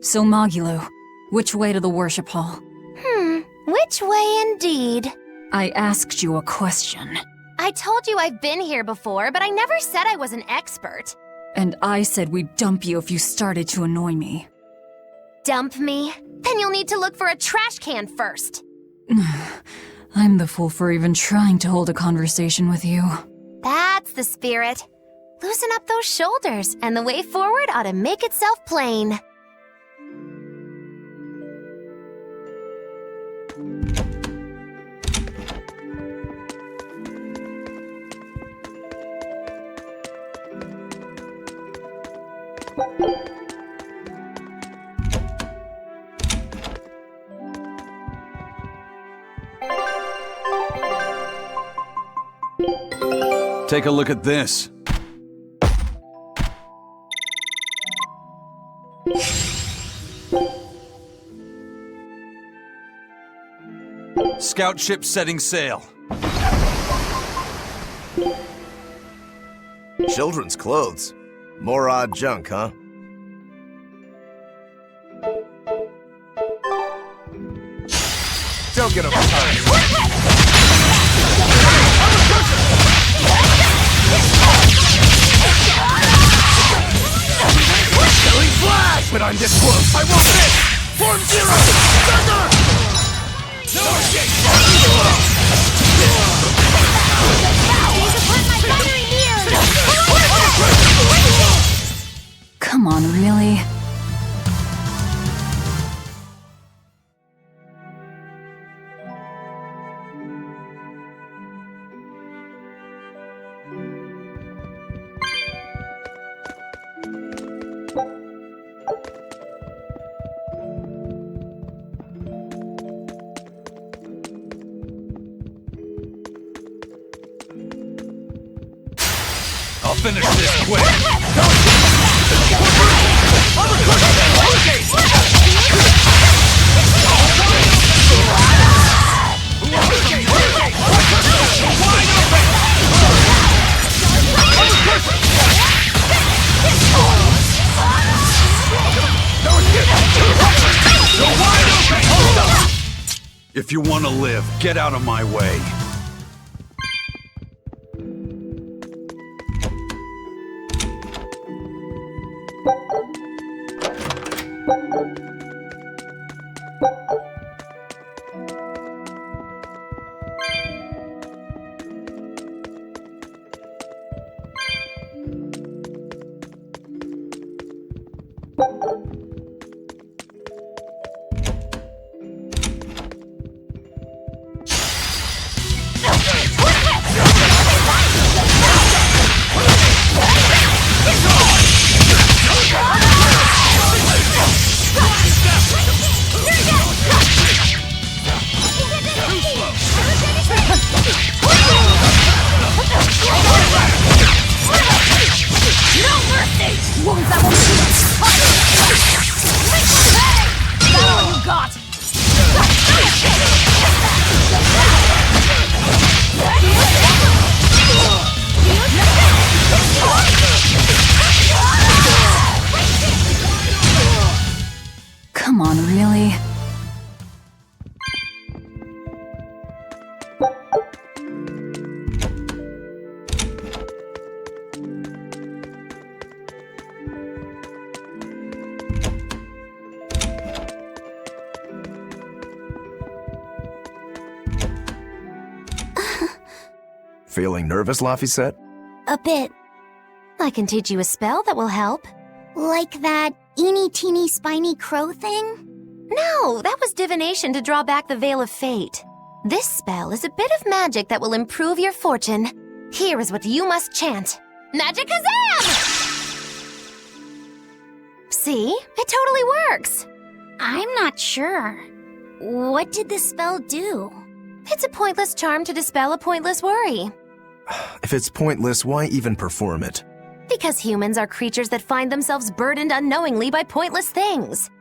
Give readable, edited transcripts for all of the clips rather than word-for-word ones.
So, Magulu, which way to the worship hall? Which way indeed? I asked you a question. I told you I've been here before, but I never said I was an expert. And I said we'd dump you if you started to annoy me. Dump me? Then you'll need to look for a trash can first. I'm the fool for even trying to hold a conversation with you. That's the spirit. Loosen up those shoulders, and the way forward ought to make itself plain. Take a look at this. Scout ship setting sail. Children's clothes. More odd junk, huh? Don't get him started. Killing flash! But I'm this close. I won't miss! Form zero! Thunder! No escape! Come on, really? I'll finish this quick. If you want to live, get out of my way. Come on, really? Feeling nervous, Laphicet? A bit. I can teach you a spell that will help. Like that eeny-teeny spiny crow thing? No, that was divination to draw back the Veil of Fate. This spell is a bit of magic that will improve your fortune. Here is what you must chant. Magicazam! See? It totally works. I'm not sure. What did the spell do? It's a pointless charm to dispel a pointless worry. If it's pointless, why even perform it? Because humans are creatures that find themselves burdened unknowingly by pointless things.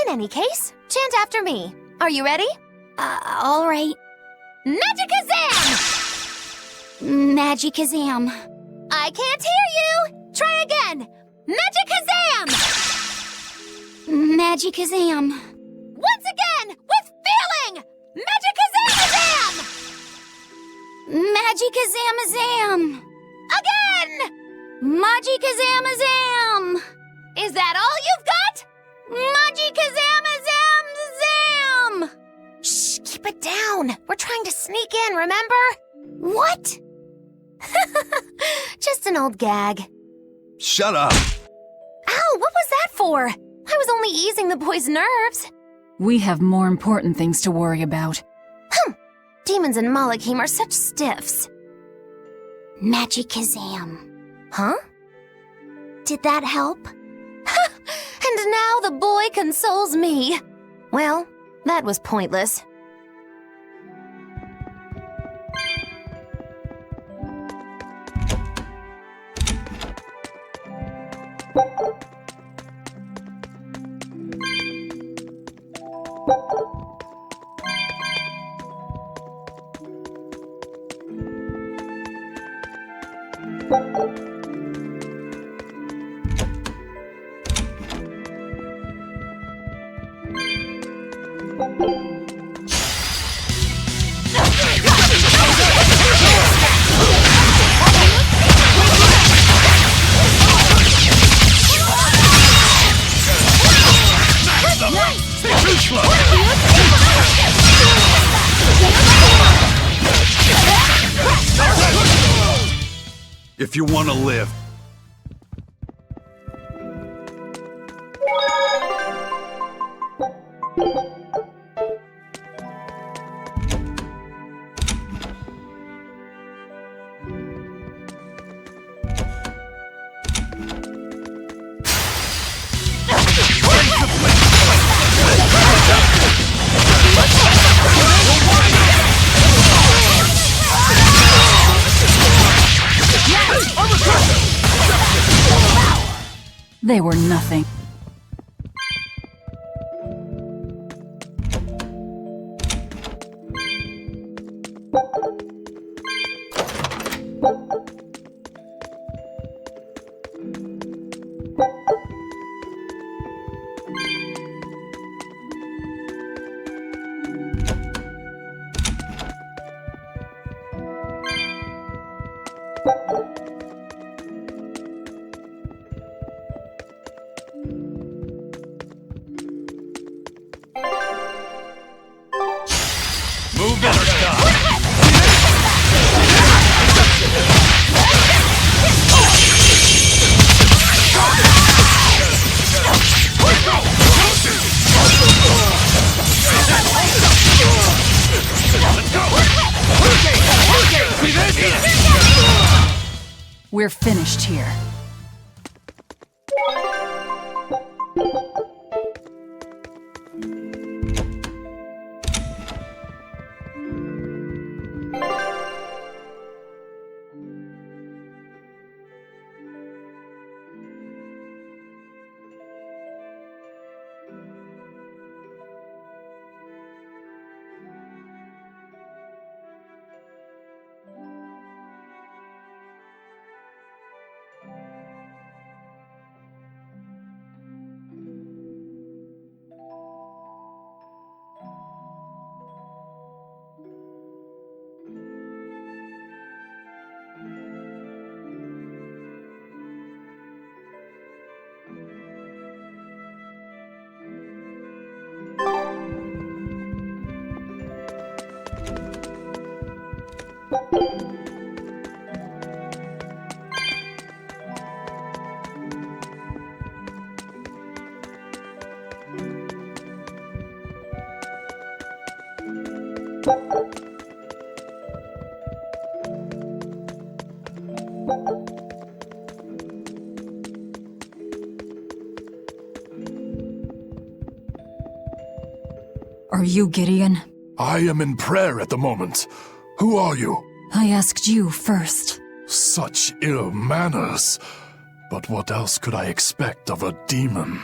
In any case, chant after me. Are you ready? All right. Magikazam! Magikazam. I can't hear you! Try again! Magikazam! Magikazam. Once again, with feeling! Magikazamazam! Magikazamazam. Again! Magikazamazam. Is that all you've got? Magikazamazam. Shh, keep it down. We're trying to sneak in, remember? What? Just an old gag. Shut up! Ow, what was that for? I was only easing the boy's nerves. We have more important things to worry about. Demons and Malachim are such stiffs. Magikazam. Huh? Did that help? And now the boy consoles me. Well, that was pointless. If you want to live, They were nothing. Move in or die! We're finished here. Are you Gideon? I am in prayer at the moment. Who are you? I asked you first. Such ill manners. But what else could I expect of a demon?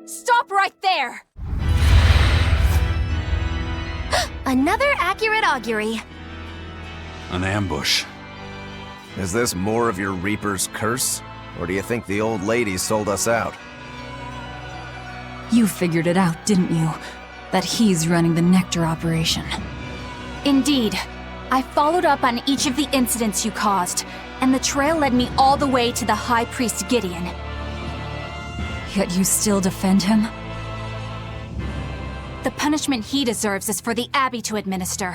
Stop right there! Another accurate augury. An ambush. Is this more of your Reaper's curse? Or do you think the old lady sold us out? You figured it out, didn't you? That he's running the Nectar operation. Indeed. I followed up on each of the incidents you caused, and the trail led me all the way to the High Priest Gideon. Yet you still defend him? The punishment he deserves is for the Abbey to administer.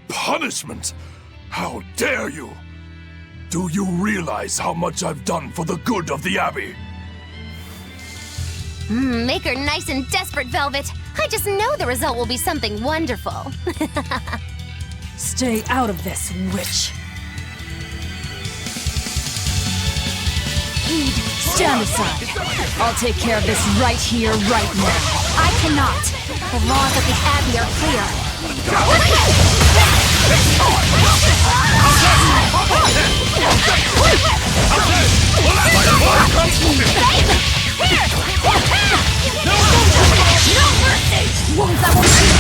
Punishment? How dare you? Do you realize how much I've done for the good of the Abbey? Make her nice and desperate, Velvet. I just know the result will be something wonderful. Stay out of this, witch. Stand aside. I'll take care of this right here, right now. I cannot. The laws of the Abbey are clear. Wounds that will shoot!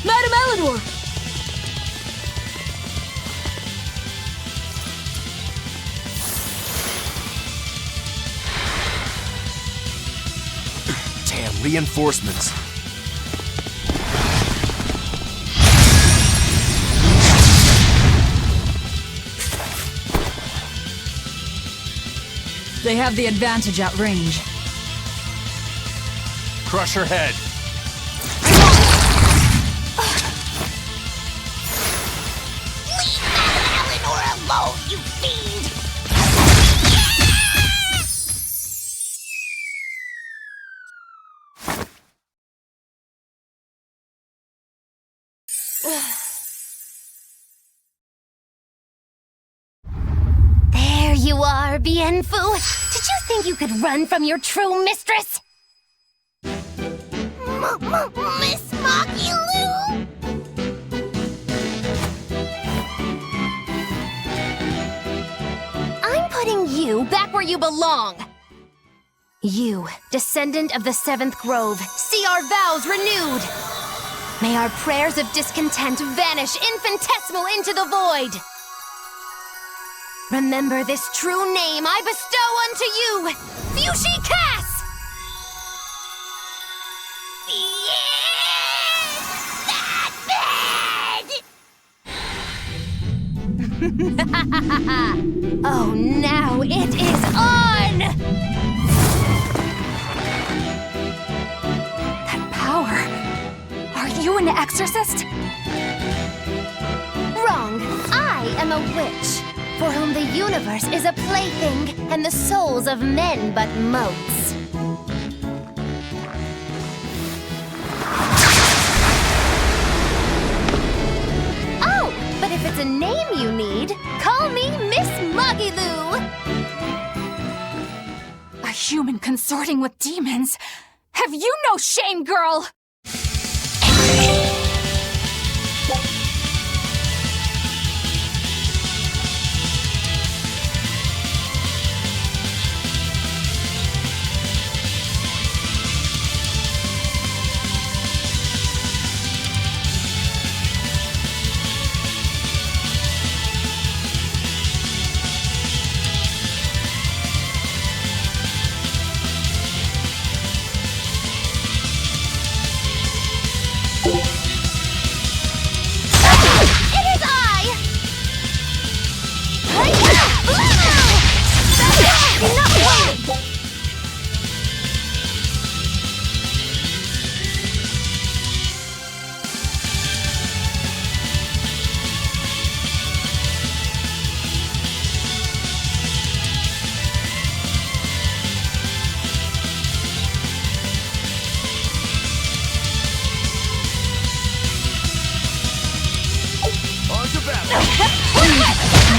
Madam Eleanor! Damn, reinforcements. They have the advantage at range. Crush her head. There you are, Bien Phu. Did you think you could run from your true mistress? Miss Mocky Lou? I'm putting you back where you belong. You, descendant of the Seventh Grove, see our vows renewed. May our prayers of discontent vanish infinitesimal into the void. Remember this true name I bestow unto you, Fushi Cass! Oh, now it is on! That power. Are you an exorcist? Wrong. I am a witch, for whom the universe is a plaything, and the souls of men but motes. Oh, but if it's a name you need, call me Miss Moggy-Loo. A human consorting with demons? Have you no shame, girl?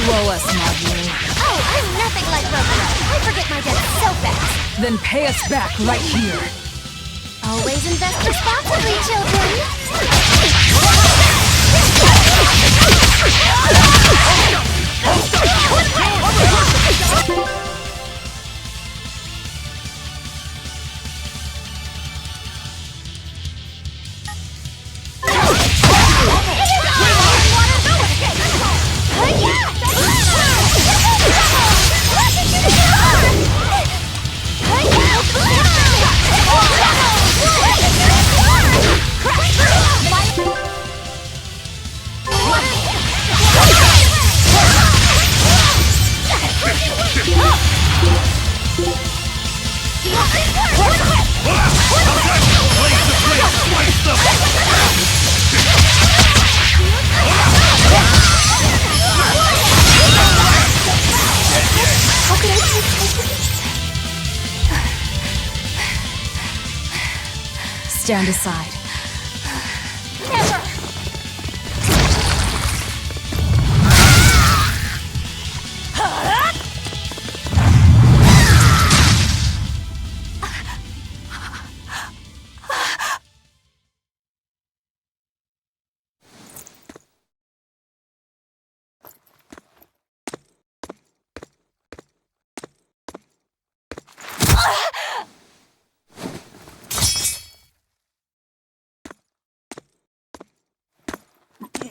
owe us, Marjorie. Oh, I'm nothing like Berseria. I forget my debt so fast. Then pay us back right here. Always invest responsibly, children. Stand aside.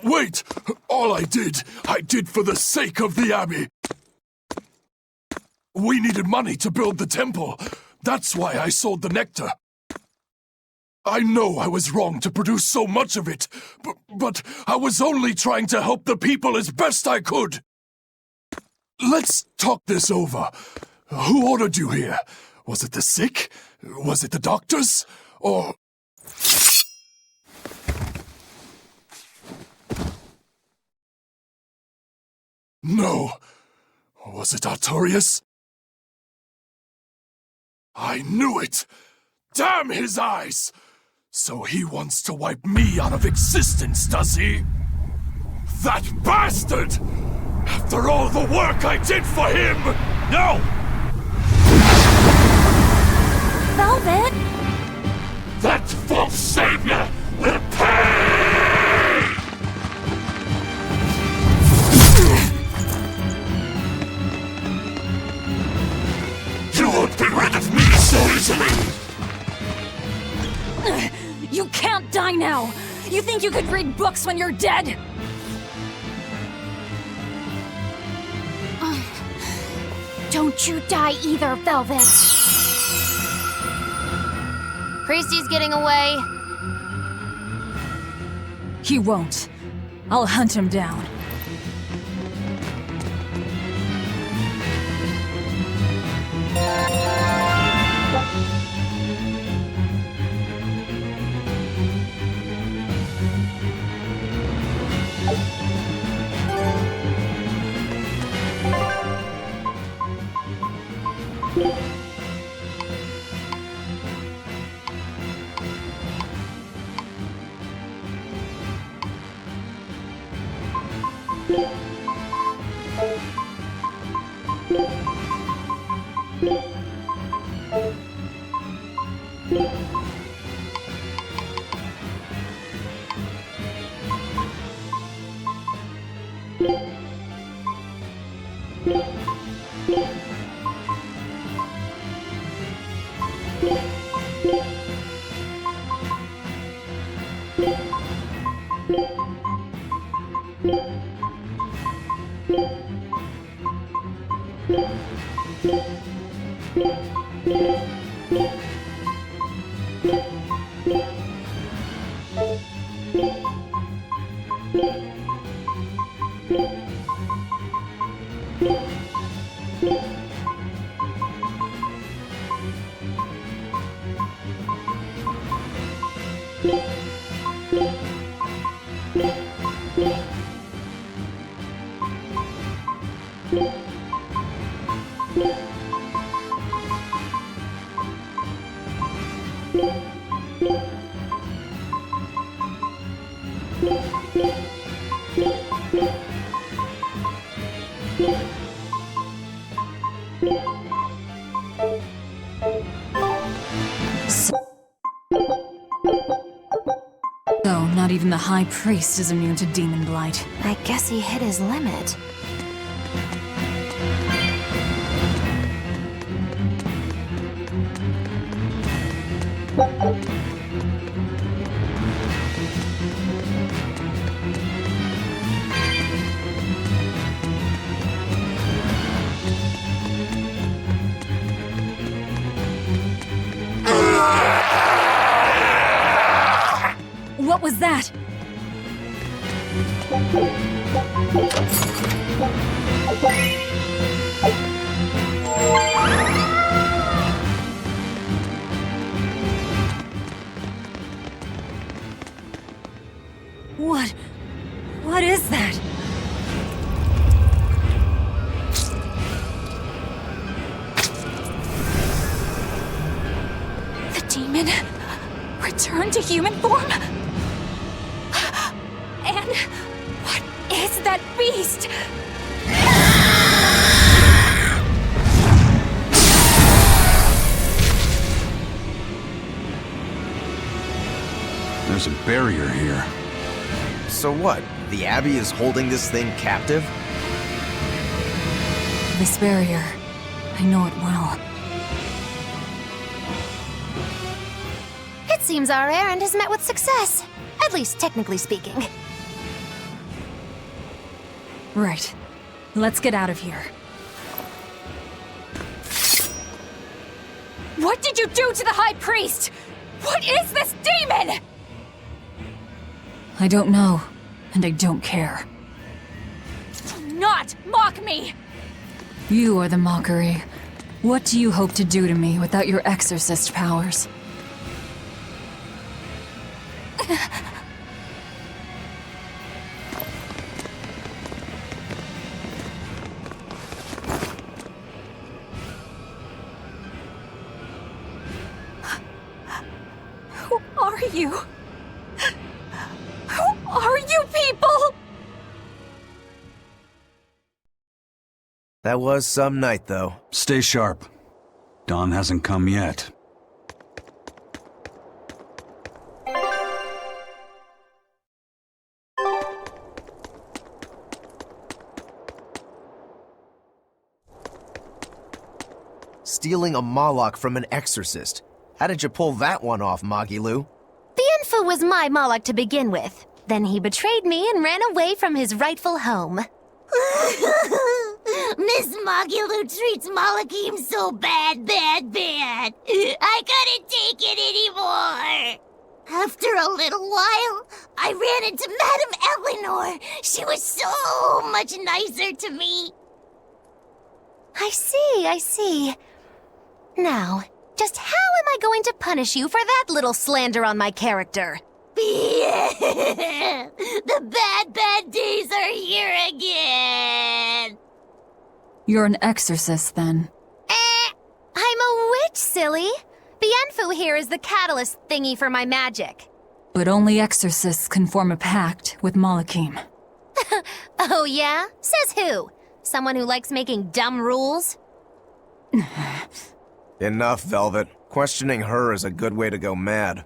Wait! All I did for the sake of the Abbey. We needed money to build the temple. That's why I sold the nectar. I know I was wrong to produce so much of it, but I was only trying to help the people as best I could. Let's talk this over. Who ordered you here? Was it the sick? Was it the doctors? Or... No. Was it Artorius? I knew it! Damn his eyes! So he wants to wipe me out of existence, does he? That bastard! After all the work I did for him! No! Velvet! That false savior will pay! You won't be rid of me so easily! You can't die now! You think you could read books when you're dead? Don't you die either, Velvet. Priesty's getting away. He won't. I'll hunt him down. the High Priest is immune to demon blight. I guess he hit his limit. What was that? What is that? The demon returned to human form? And what is that beast? There's a barrier here. So what? The Abbey is holding this thing captive? This barrier. I know it well. It seems our errand has met with success. At least technically speaking. Right. Let's get out of here. What did you do to the High Priest? What is this demon? I don't know, and I don't care. Do not mock me! You are the mockery. What do you hope to do to me without your exorcist powers? Who are you? Who are you people? That was some night, though. Stay sharp. Dawn hasn't come yet. Stealing a Moloch from an exorcist. How did you pull that one off, Magilu? Bienfu was my Moloch to begin with. Then he betrayed me and ran away from his rightful home. Miss Magilu treats Malachim so bad. I couldn't take it anymore. After a little while, I ran into Madame Eleanor. She was so much nicer to me. I see. Now, just how am I going to punish you for that little slander on my character? The bad days are here again. You're an exorcist, then. I'm a witch, silly. Bienfu here is the catalyst thingy for my magic. But only exorcists can form a pact with Malachim. Oh yeah? Says who? Someone who likes making dumb rules? Enough, Velvet. Questioning her is a good way to go mad.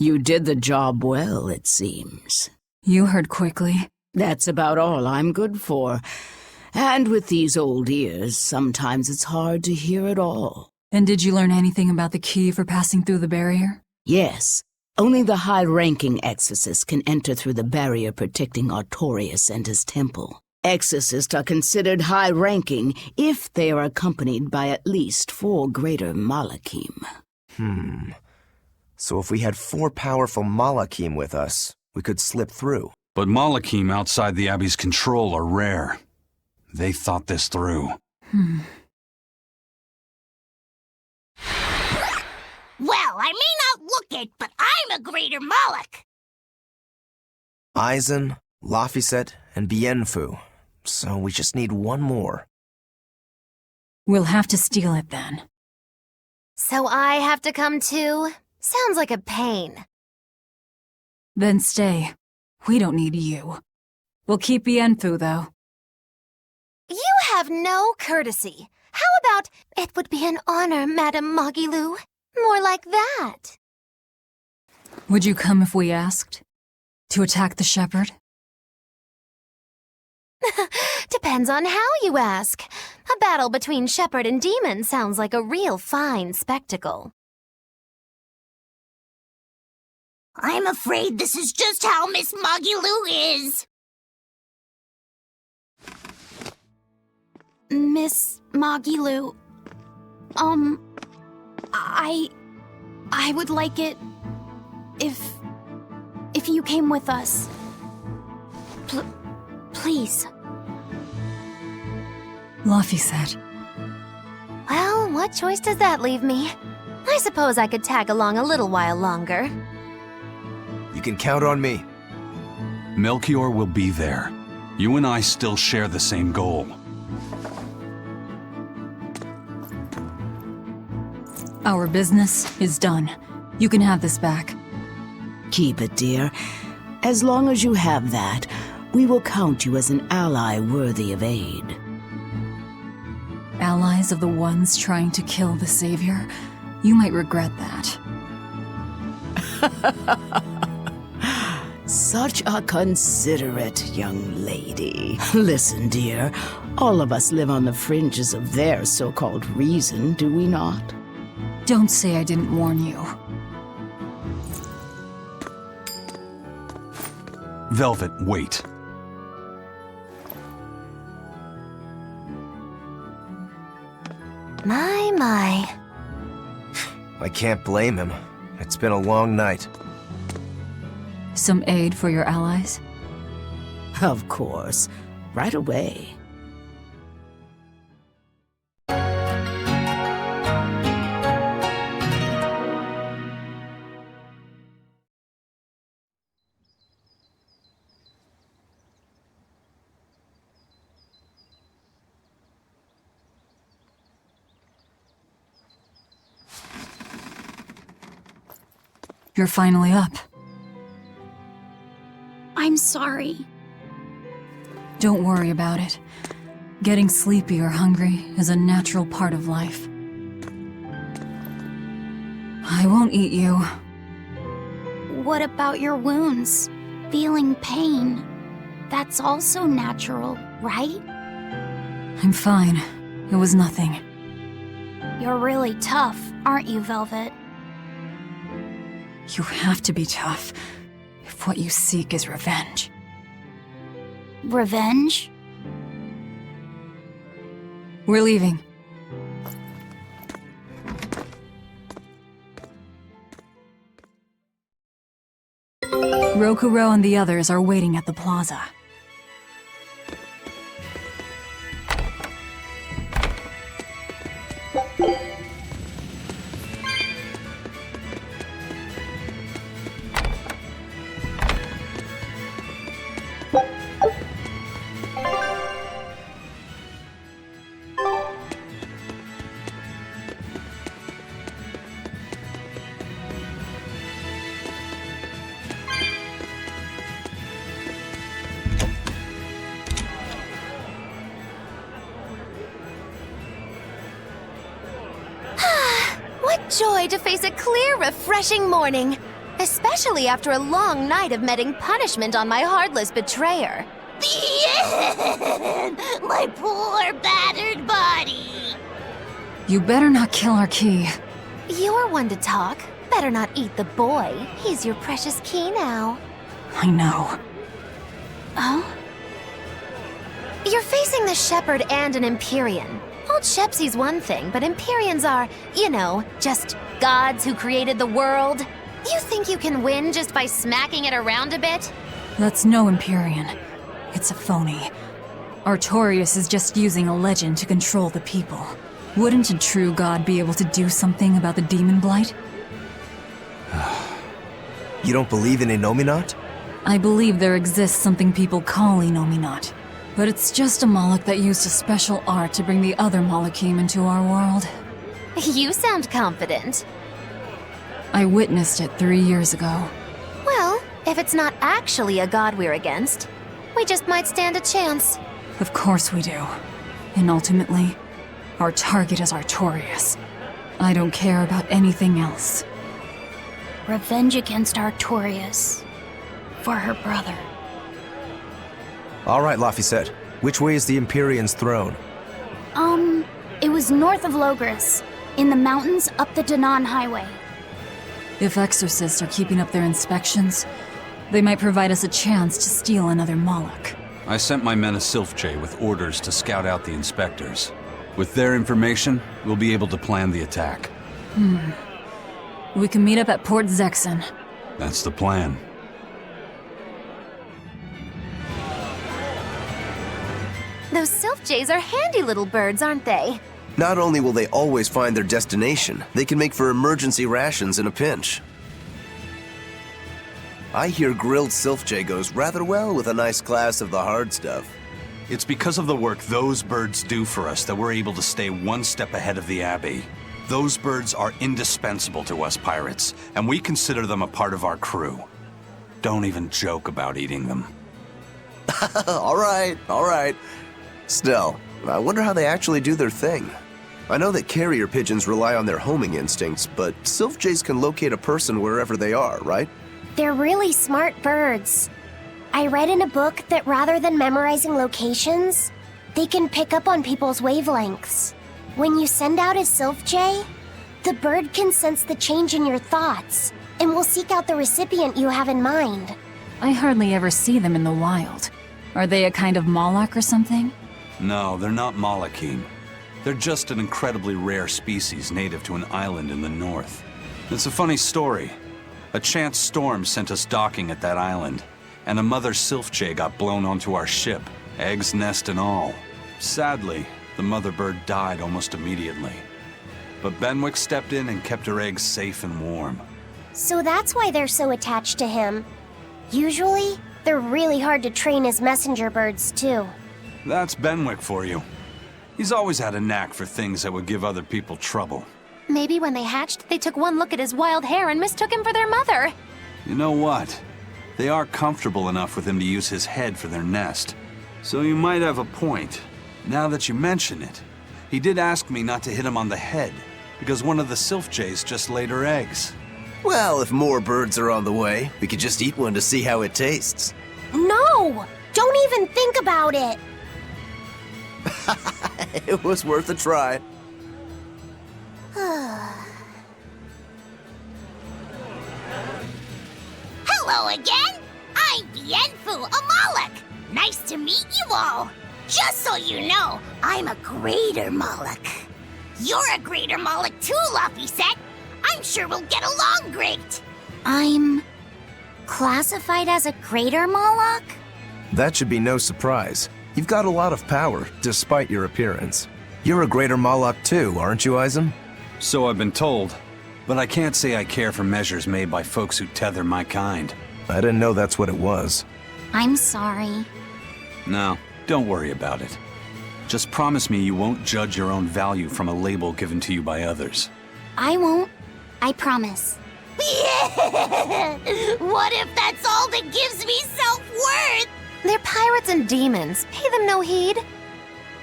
You did the job well, it seems. You heard quickly. That's about all I'm good for. And with these old ears, sometimes it's hard to hear it all. And did you learn anything about the key for passing through the barrier? Yes. Only the high-ranking exorcists can enter through the barrier protecting Artorius and his temple. Exorcists are considered high-ranking if they are accompanied by at least 4 greater Malachim. So if we had 4 powerful Malachim with us, we could slip through. But Malachim outside the Abbey's control are rare. They thought this through. Well, I may not look it, but I'm a greater Moloch. Aizen, Laphicet, and Bienfu. So we just need one more. We'll have to steal it then. So I have to come too? Sounds like a pain. Then stay. We don't need you. We'll keep Bienfu, though. You have no courtesy. How about, it would be an honor, Madame Magilou? More like that. Would you come if we asked? To attack the shepherd? Depends on how you ask. A battle between shepherd and demon sounds like a real fine spectacle. I'm afraid this is just how Miss Magilou is. Miss Magilou, I would like it if you came with us. Please. Laphicet. Well, what choice does that leave me? I suppose I could tag along a little while longer. You can count on me. Melchior will be there. You and I still share the same goal. Our business is done. You can have this back. Keep it, dear. As long as you have that, we will count you as an ally worthy of aid. Allies of the ones trying to kill the Savior? You might regret that. Such a considerate young lady. Listen, dear, all of us live on the fringes of their so-called reason, do we not? Don't say I didn't warn you. Velvet, wait. My. I can't blame him. It's been a long night. Some aid for your allies? Of course. Right away. You're finally up. I'm sorry. Don't worry about it. Getting sleepy or hungry is a natural part of life. I won't eat you. What about your wounds? Feeling pain? That's also natural, right? I'm fine. It was nothing. You're really tough, aren't you, Velvet? You have to be tough if what you seek is revenge. Revenge? We're leaving. Rokuro and the others are waiting at the plaza. What joy to face a clear, refreshing morning. Especially after a long night of meting punishment on my heartless betrayer. The end! My poor battered body! You better not kill our key. You're one to talk. Better not eat the boy. He's your precious key now. I know. Oh? You're facing the Shepherd and an Empyrean. Old Shepsy's one thing, but Empyreans are, you know, just gods who created the world. You think you can win just by smacking it around a bit? That's no Empyrean. It's a phony. Artorias is just using a legend to control the people. Wouldn't a true god be able to do something about the demon blight? You don't believe in Innominat? I believe there exists something people call Innominat. But it's just a Moloch that used a special art to bring the other Molochim into our world. You sound confident. I witnessed it 3 years ago. Well, if it's not actually a god we're against, we just might stand a chance. Of course we do. And ultimately, our target is Artorias. I don't care about anything else. Revenge against Artorias. For her brother. All right, Laphicet. Which way is the Empyrean's throne? It was north of Logris, in the mountains up the Danan Highway. If exorcists are keeping up their inspections, they might provide us a chance to steal another Moloch. I sent my men a Sylph-J with orders to scout out the inspectors. With their information, we'll be able to plan the attack. We can meet up at Port Zexen. That's the plan. Those Sylph-Jays are handy little birds, aren't they? Not only will they always find their destination, they can make for emergency rations in a pinch. I hear grilled Sylph-J goes rather well with a nice glass of the hard stuff. It's because of the work those birds do for us that we're able to stay one step ahead of the Abbey. Those birds are indispensable to us pirates, and we consider them a part of our crew. Don't even joke about eating them. All right. Still, I wonder how they actually do their thing. I know that carrier pigeons rely on their homing instincts, but Sylph-Jays can locate a person wherever they are, right? They're really smart birds. I read in a book that rather than memorizing locations, they can pick up on people's wavelengths. When you send out a Sylph-J, the bird can sense the change in your thoughts and will seek out the recipient you have in mind. I hardly ever see them in the wild. Are they a kind of Moloch or something? No, they're not Molochim. They're just an incredibly rare species native to an island in the north. It's a funny story. A chance storm sent us docking at that island, and a mother Sylph-J got blown onto our ship, eggs, nest, and all. Sadly, the mother bird died almost immediately. But Benwick stepped in and kept her eggs safe and warm. So that's why they're so attached to him. Usually, they're really hard to train as messenger birds, too. That's Benwick for you. He's always had a knack for things that would give other people trouble. Maybe when they hatched, they took one look at his wild hair and mistook him for their mother. You know what? They are comfortable enough with him to use his head for their nest. So you might have a point. Now that you mention it, he did ask me not to hit him on the head, because one of the Sylph-Jays just laid her eggs. Well, if more birds are on the way, we could just eat one to see how it tastes. No! Don't even think about it! It was worth a try. Hello again! I'm Bienfu, a Moloch! Nice to meet you all! Just so you know, I'm a greater Moloch. You're a greater Moloch too, Laphicet! I'm sure we'll get along great! I'm classified as a greater Moloch? That should be no surprise. You've got a lot of power, despite your appearance. You're a greater Moloch too, aren't you, Eisen? So I've been told, but I can't say I care for measures made by folks who tether my kind. I didn't know that's what it was. I'm sorry. No, don't worry about it. Just promise me you won't judge your own value from a label given to you by others. I won't. I promise. What if that's all that gives me self-worth? They're pirates and demons. Pay them no heed.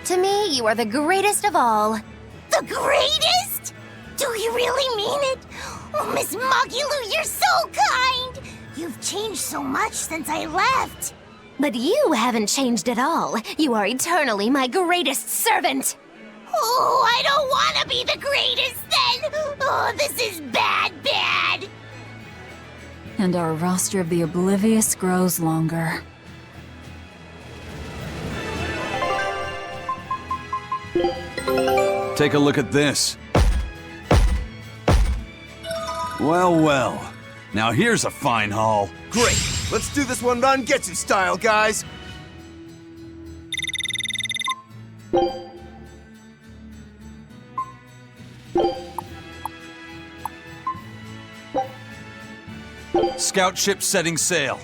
To me, you are the greatest of all. The greatest? Do you really mean it? Oh, Miss Magilou, you're so kind! You've changed so much since I left. But you haven't changed at all. You are eternally my greatest servant. Oh, I don't want to be the greatest then! Oh, this is bad. And our roster of the oblivious grows longer. Take a look at this. Well, well. Now here's a fine haul. Great! Let's do this one Rangetsu style, guys! Scout ship setting sail.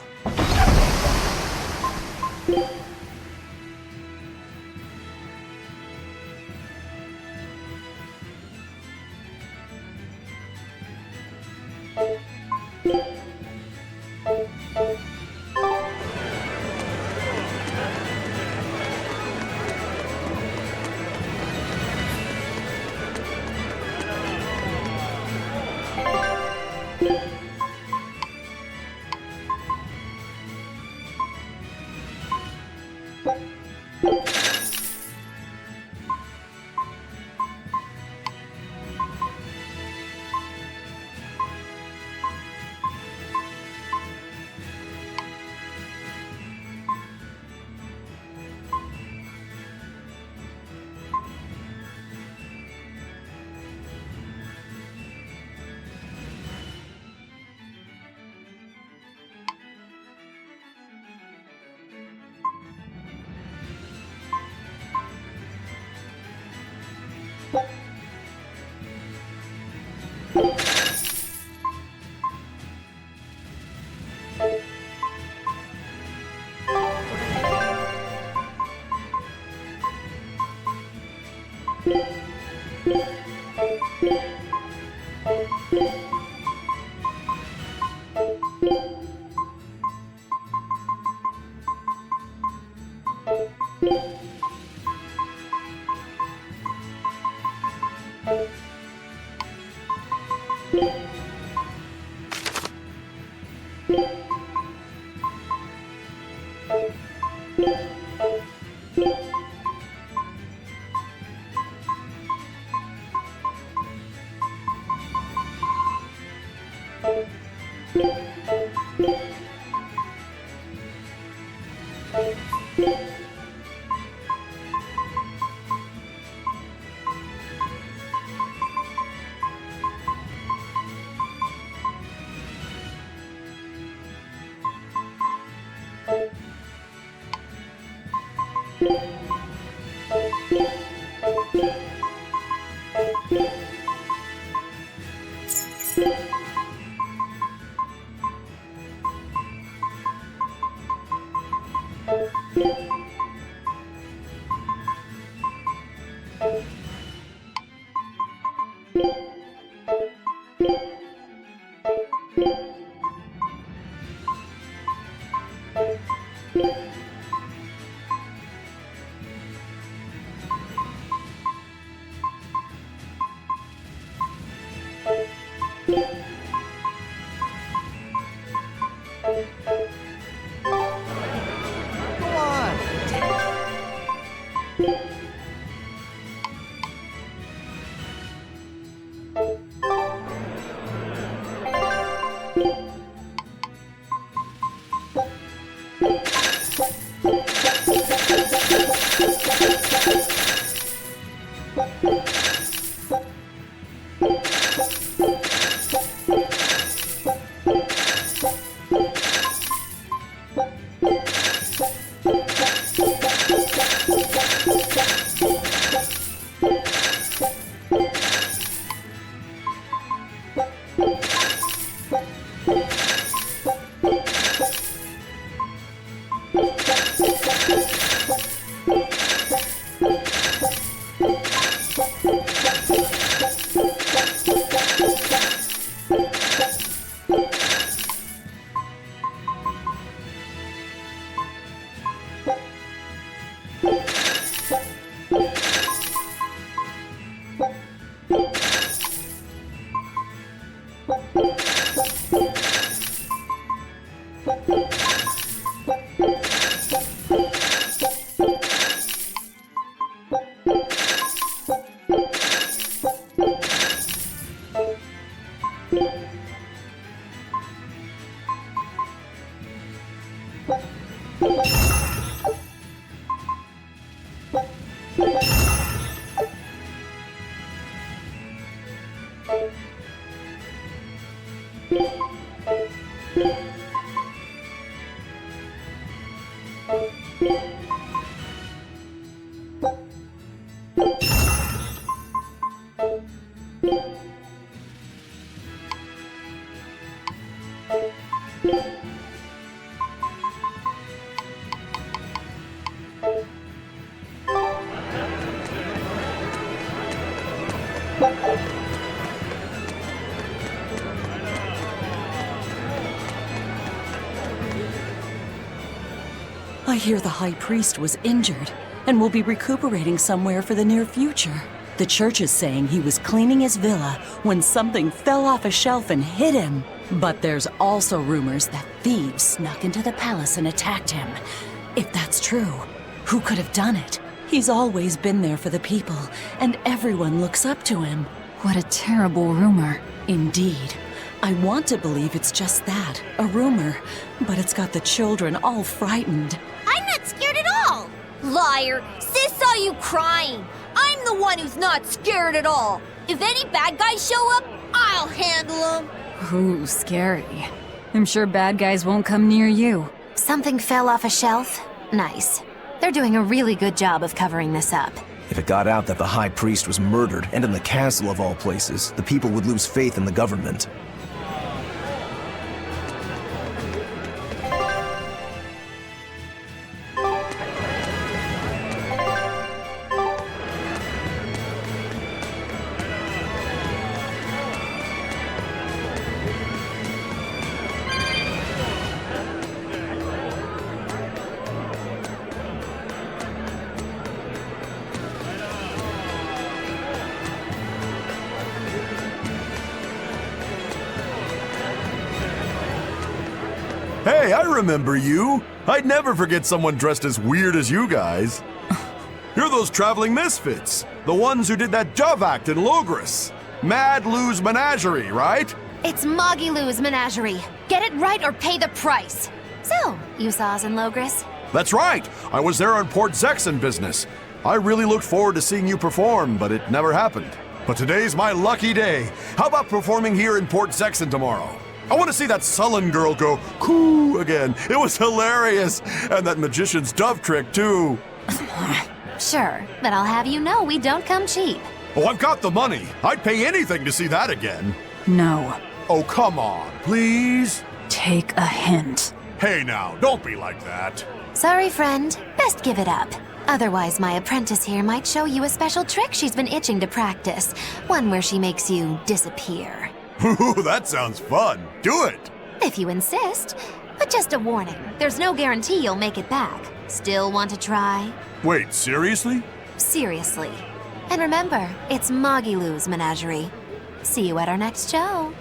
I hear the High Priest was injured and will be recuperating somewhere for the near future. The church is saying he was cleaning his villa when something fell off a shelf and hit him. But there's also rumors that thieves snuck into the palace and attacked him. If that's true, who could have done it? He's always been there for the people, and everyone looks up to him. What a terrible rumor. Indeed. I want to believe it's just that, a rumor, but it's got the children all frightened. I'm not scared at all! Liar! Sis saw you crying! I'm the one who's not scared at all! If any bad guys show up, I'll handle them! Ooh, scary. I'm sure bad guys won't come near you. Something fell off a shelf? Nice. They're doing a really good job of covering this up. If it got out that the High Priest was murdered, and in the castle of all places, the people would lose faith in the government. Hey, I remember you. I'd never forget someone dressed as weird as you guys. You're those traveling misfits. The ones who did that Dove act in Logris. Mad Lou's Menagerie, right? It's Moggy Lou's Menagerie. Get it right or pay the price. So, you saw us in Logris? That's right. I was there on Port Zexon business. I really looked forward to seeing you perform, but it never happened. But today's my lucky day. How about performing here in Port Zexon tomorrow? I want to see that sullen girl go coo again. It was hilarious. And that magician's dove trick, too. Sure, but I'll have you know we don't come cheap. Oh, I've got the money. I'd pay anything to see that again. No. Oh, come on, please? Take a hint. Hey now, don't be like that. Sorry, friend. Best give it up. Otherwise, my apprentice here might show you a special trick she's been itching to practice. One where she makes you disappear. Ooh, that sounds fun. Do it. If you insist. But just a warning, there's no guarantee you'll make it back. Still want to try? Wait, seriously? Seriously. And remember, it's Moggy Lou's Menagerie. See you at our next show.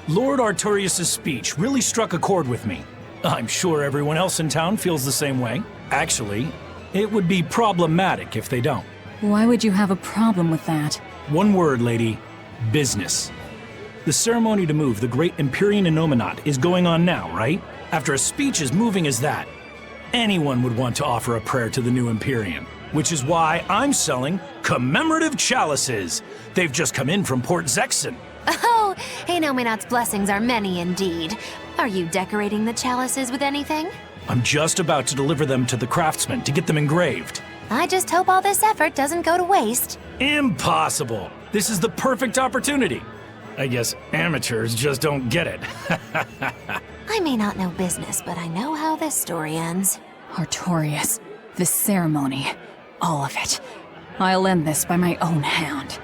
Lord Artorius' speech really struck a chord with me. I'm sure everyone else in town feels the same way. Actually, it would be problematic if they don't. Why would you have a problem with that? One word, lady. Business. The ceremony to move the great Empyrean Innominat is going on now, right? After a speech as moving as that, anyone would want to offer a prayer to the new Empyrean. Which is why I'm selling commemorative chalices. They've just come in from Port Zexon. Oh, Innominat's blessings are many indeed. Are you decorating the chalices with anything? I'm just about to deliver them to the craftsman to get them engraved. I just hope all this effort doesn't go to waste. Impossible! This is the perfect opportunity. I guess amateurs just don't get it. I may not know business, but I know how this story ends. Artorias, this ceremony, all of it. I'll end this by my own hand.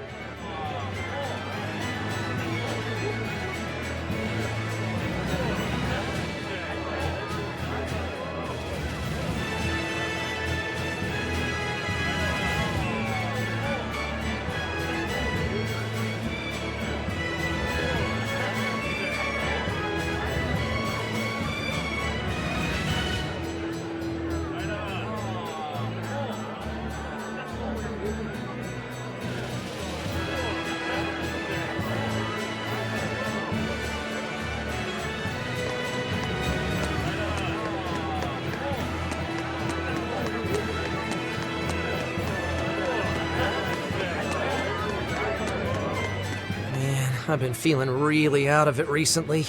I've been feeling really out of it recently.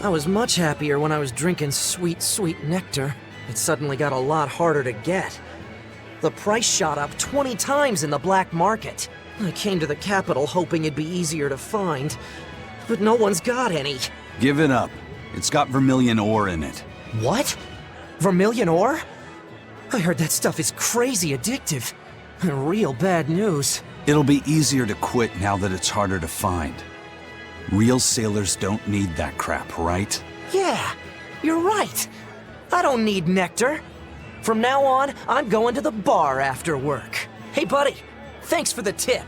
I was much happier when I was drinking sweet, sweet nectar. It suddenly got a lot harder to get. The price shot up 20 times in the black market. I came to the capital hoping it'd be easier to find, but no one's got any. Give it up. It's got vermilion ore in it. What? Vermilion ore? I heard that stuff is crazy addictive. Real bad news. It'll be easier to quit now that it's harder to find. Real sailors don't need that crap, right? Yeah, you're right. I don't need nectar. From now on, I'm going to the bar after work. Hey, buddy, thanks for the tip.